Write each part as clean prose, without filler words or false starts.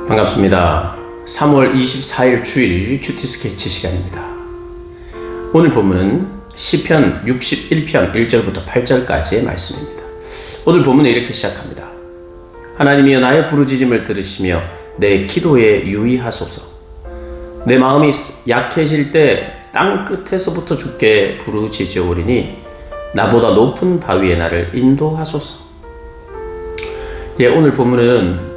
반갑습니다. 3월 24일 주일 큐티 스케치 시간입니다. 오늘 본문은 시편 61편 1절부터 8절까지의 말씀입니다. 오늘 본문은 이렇게 시작합니다. 하나님이여 나의 부르짖음을 들으시며 내 기도에 유의하소서. 내 마음이 약해질 때 땅 끝에서부터 주께 부르짖으오리니 나보다 높은 바위에 나를 인도하소서. 오늘 본문은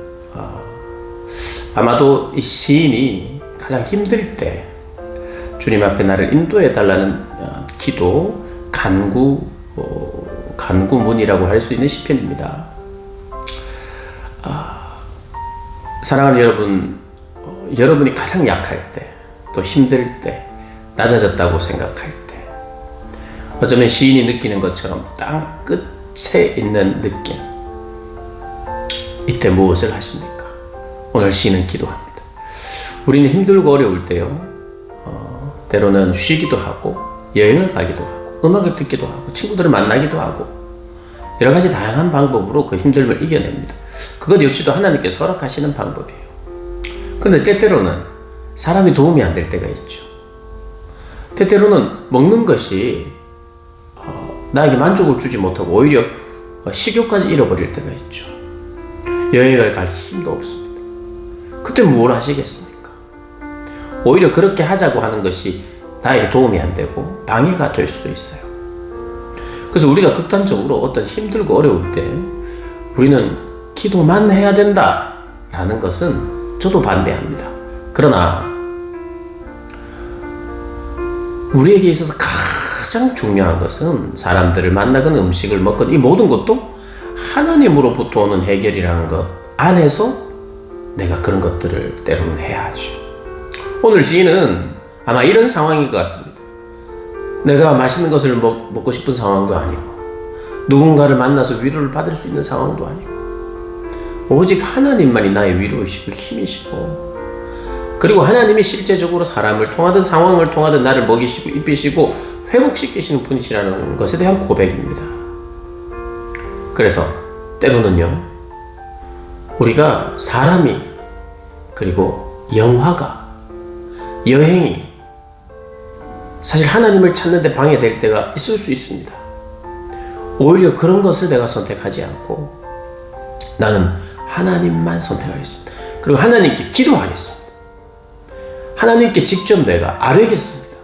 아마도 이 시인이 가장 힘들 때 주님 앞에 나를 인도해 달라는 기도, 간구문이라고 할 수 있는 시편입니다. 사랑하는 여러분, 여러분이 가장 약할 때, 또 힘들 때, 낮아졌다고 생각할 때, 어쩌면 시인이 느끼는 것처럼 땅 끝에 있는 느낌, 이때 무엇을 하십니까? 오늘 시인은 기도합니다. 우리는 힘들고 어려울 때요, 때로는 쉬기도 하고 여행을 가기도 하고 음악을 듣기도 하고 친구들을 만나기도 하고 여러 가지 다양한 방법으로 그 힘듦을 이겨냅니다. 그것 역시도 하나님께서 허락하시는 방법이에요. 그런데 때때로는 사람이 도움이 안 될 때가 있죠. 때때로는 먹는 것이 나에게 만족을 주지 못하고 오히려 식욕까지 잃어버릴 때가 있죠. 여행을 갈 힘도 없습니다. 그때 뭘 하시겠습니까? 오히려 그렇게 하자고 하는 것이 나에게 도움이 안 되고 방해가 될 수도 있어요. 그래서 우리가 극단적으로 어떤 힘들고 어려울 때 우리는 기도만 해야 된다라는 것은 저도 반대합니다. 그러나 우리에게 있어서 가장 중요한 것은 사람들을 만나건 음식을 먹건 이 모든 것도 하나님으로부터 오는 해결이라는 것 안에서 내가 그런 것들을 때로는 해야 하죠. 오늘 시인은 아마 이런 상황인 것 같습니다. 내가 맛있는 것을 먹고 싶은 상황도 아니고 누군가를 만나서 위로를 받을 수 있는 상황도 아니고 오직 하나님만이 나의 위로이시고 힘이시고, 그리고 하나님이 실제적으로 사람을 통하든 상황을 통하든 나를 먹이시고 입히시고 회복시키시는 분이시라는 것에 대한 고백입니다. 그래서 때로는요, 우리가 사람이, 그리고 영화가, 여행이 사실 하나님을 찾는 데 방해될 때가 있을 수 있습니다. 오히려 그런 것을 내가 선택하지 않고 나는 하나님만 선택하겠습니다. 그리고 하나님께 기도하겠습니다. 하나님께 직접 내가 아뢰겠습니다.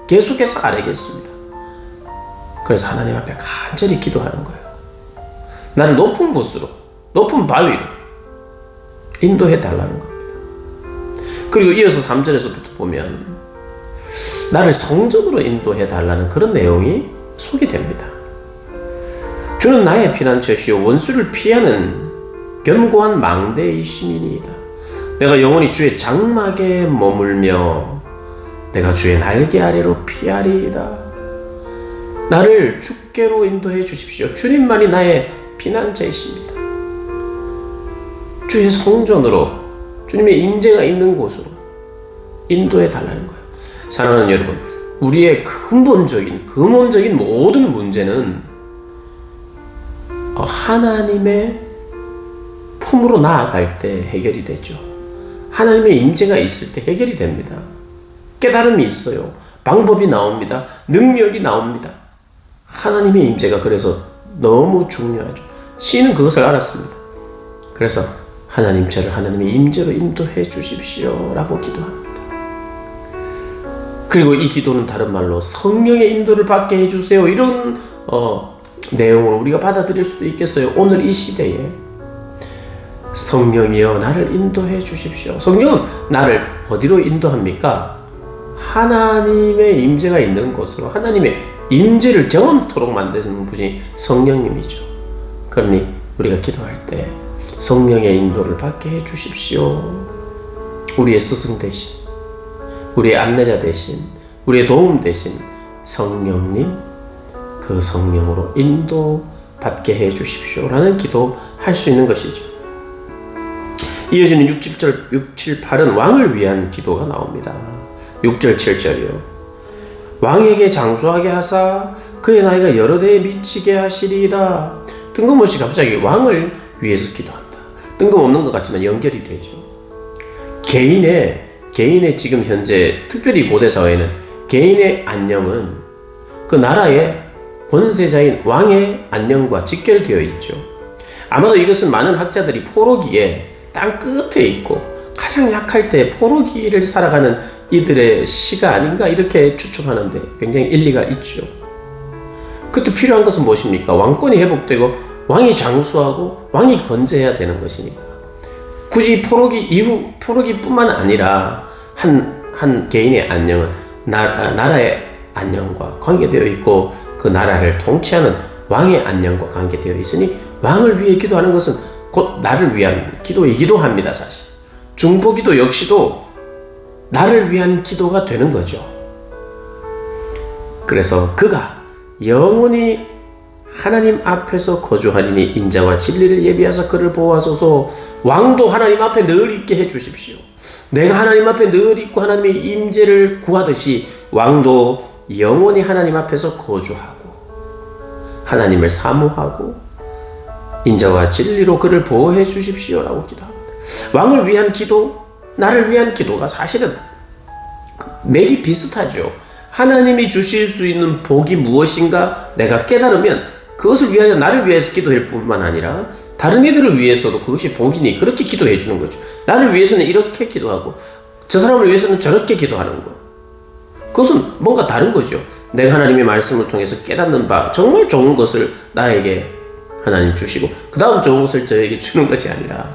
계속해서 아뢰겠습니다. 그래서 하나님 앞에 간절히 기도하는 거예요. 나를 높은 곳으로, 높은 바위로 인도해 달라는 겁니다. 그리고 이어서 3절에서부터 보면 나를 성전으로 인도해 달라는 그런 내용이 소개됩니다. 주는 나의 피난처시요 원수를 피하는 견고한 망대이심이니이다. 내가 영원히 주의 장막에 머물며 내가 주의 날개 아래로 피하리이다. 나를 주께로 인도해 주십시오. 주님만이 나의 피난처이십니다. 주의 성전으로, 주님의 임재가 있는 곳으로 인도해 달라는 거예요. 사랑하는 여러분, 우리의 근본적인 모든 문제는 하나님의 품으로 나아갈 때 해결이 되죠. 하나님의 임재가 있을 때 해결이 됩니다. 깨달음이 있어요. 방법이 나옵니다. 능력이 나옵니다. 하나님의 임재가 그래서 너무 중요하죠. 시인은 그것을 알았습니다. 그래서 하나님, 저를 하나님의 임재로 인도해 주십시오 라고 기도합니다. 그리고 이 기도는 다른 말로 성령의 인도를 받게 해주세요, 이런 내용으로 우리가 받아들일 수도 있겠어요. 오늘 이 시대에 성령이여 나를 인도해 주십시오. 성령은 나를 어디로 인도합니까? 하나님의 임재가 있는 곳으로, 하나님의 임재를 경험토록 만드는 분이 성령님이죠. 그러니 우리가 기도할 때 성령의 인도를 받게 해 주십시오. 우리의 스승 대신, 우리의 안내자 대신, 우리의 도움 대신 성령님, 그 성령으로 인도받게 해 주십시오 라는 기도 할 수 있는 것이죠. 이어지는 6, 7, 8은 왕을 위한 기도가 나옵니다. 6절, 7절이요. 왕에게 장수하게 하사 그의 나이가 여러 대에 미치게 하시리이다. 뜬금없이 갑자기 왕을 위해서 기도한다. 뜬금없는 것 같지만 연결이 되죠. 개인의 지금 현재 특별히 고대 사회는 개인의 안녕은 그 나라의 권세자인 왕의 안녕과 직결되어 있죠. 아마도 이것은 많은 학자들이 포로기에 땅 끝에 있고 가장 약할 때 포로기를 살아가는 이들의 시가 아닌가 이렇게 추측하는데 굉장히 일리가 있죠. 그때 필요한 것은 무엇입니까? 왕권이 회복되고 왕이 장수하고 왕이 건재해야 되는 것이니까. 굳이 포로기 이후 포로기뿐만 아니라 한 개인의 안녕은 나라의 안녕과 관계되어 있고 그 나라를 통치하는 왕의 안녕과 관계되어 있으니 왕을 위해 기도하는 것은 곧 나를 위한 기도이기도 합니다. 사실 중보기도 역시도 나를 위한 기도가 되는 거죠. 그래서 그가 영원히 하나님 앞에서 거주하리니 인자와 진리를 예비하사 그를 보호하소서. 왕도 하나님 앞에 늘 있게 해주십시오. 내가 하나님 앞에 늘 있고 하나님의 임재를 구하듯이 왕도 영원히 하나님 앞에서 거주하고 하나님을 사모하고 인자와 진리로 그를 보호해 주십시오라고 기도합니다. 왕을 위한 기도, 나를 위한 기도가 사실은 맥이 비슷하죠. 하나님이 주실 수 있는 복이 무엇인가 내가 깨달으면 그것을 위하여 나를 위해서 기도할 뿐만 아니라 다른 이들을 위해서도 그것이 복이니 그렇게 기도해 주는 거죠. 나를 위해서는 이렇게 기도하고 저 사람을 위해서는 저렇게 기도하는 거. 그것은 뭔가 다른 거죠. 내가 하나님의 말씀을 통해서 깨닫는 바 정말 좋은 것을 나에게 하나님 주시고 그 다음 좋은 것을 저에게 주는 것이 아니라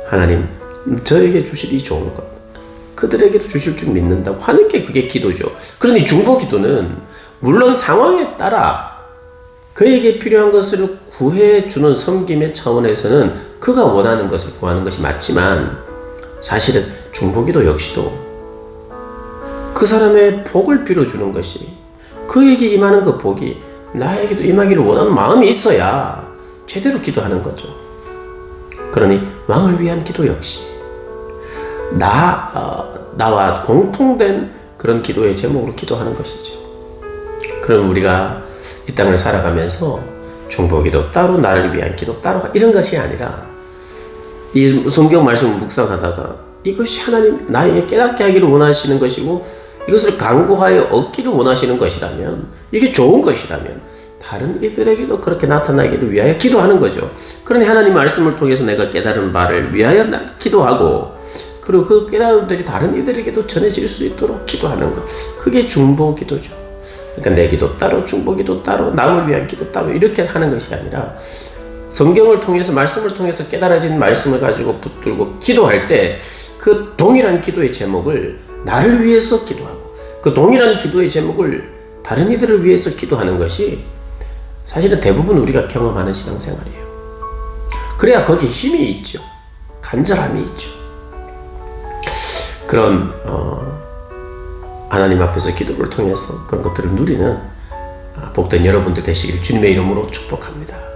하나님 저에게 주실 이 좋은 것 그들에게도 주실 줄 믿는다고 하는 게 그게 기도죠. 그러니 중보기도는 물론 상황에 따라 그에게 필요한 것을 구해주는 섬김의 차원에서는 그가 원하는 것을 구하는 것이 맞지만 사실은 중보기도 역시도 그 사람의 복을 빌어주는 것이 그에게 임하는 그 복이 나에게도 임하기를 원하는 마음이 있어야 제대로 기도하는 거죠. 그러니 왕을 위한 기도 역시 나와 공통된 그런 기도의 제목으로 기도하는 것이죠. 그럼 우리가 이 땅을 살아가면서 중보기도 따로 나를 위한 기도 따로 이런 것이 아니라 이 성경 말씀을 묵상하다가 이것이 하나님 나에게 깨닫게 하기를 원하시는 것이고 이것을 강구하여 얻기를 원하시는 것이라면 이게 좋은 것이라면 다른 이들에게도 그렇게 나타나기를 위하여 기도하는 거죠. 그러니 하나님 말씀을 통해서 내가 깨달은 바를 위하여 기도하고 그리고 그 깨달음들이 다른 이들에게도 전해질 수 있도록 기도하는 것 그게 중보기도죠. 그러니까 내 기도 따로 중보기도 따로 남을 위한 기도 따로 이렇게 하는 것이 아니라 성경을 통해서 말씀을 통해서 깨달아진 말씀을 가지고 붙들고 기도할 때 그 동일한 기도의 제목을 나를 위해서 기도하고 그 동일한 기도의 제목을 다른 이들을 위해서 기도하는 것이 사실은 대부분 우리가 경험하는 신앙생활이에요. 그래야 거기에 힘이 있죠. 간절함이 있죠. 그런 하나님 앞에서 기도를 통해서 그런 것들을 누리는 복된 여러분들 되시길 주님의 이름으로 축복합니다.